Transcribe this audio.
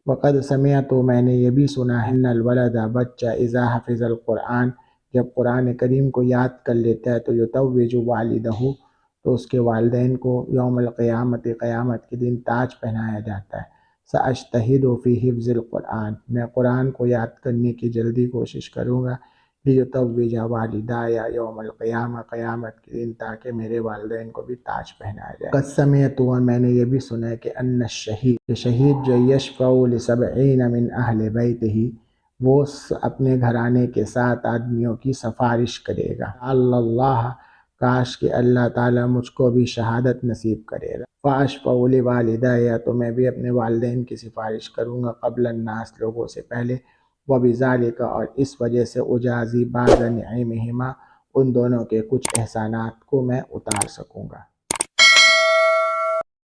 वक़द समिअ, तो मैंने ये भी सुना है, इन्नल वलदा, बच्चा, इज़ा हफ़िज़ल क़ुरआन, जब कुरान करीम को याद कर लेता है तो युज़व्विजु वालिदहु, तो उसके वालिदैन को यौमल क़ियामत, क़यामत के दिन ताज पहनाया जाता है। सअज्तहिदु फ़ी हिफ़्ज़िल क़ुरआन, मैं कुरान को याद करने की जल्दी कोशिश करूँगा, लियुज़व्विजा वालिदाया यौमल क़ियामा, क़यामत के दिन, ताकि मेरे वालिदैन को भी ताज पहनाया जाए। क़द समिअतु, और मैंने ये भी सुना है कि अन्न शहीद, शहीद जो यशफ़उ लिसबईन मिन अहले बैतिही, वो अपने घराने के 7 आदमियों की सिफारिश करेगा। अल्लाह, काश कि अल्लाह ताला मुझको भी शहादत नसीब करेगा। फ़अशफ़उ लिवालिदाया, तो मैं भी अपने वालिदैन की सिफारिश करूँगा, क़ब्लन नास, लोगों से पहले। व बिज़ालिका, और इस वजह से, उजाज़ी बाज़ निअमिहिमा, उन दोनों के कुछ एहसानात को मैं उतार सकूँगा।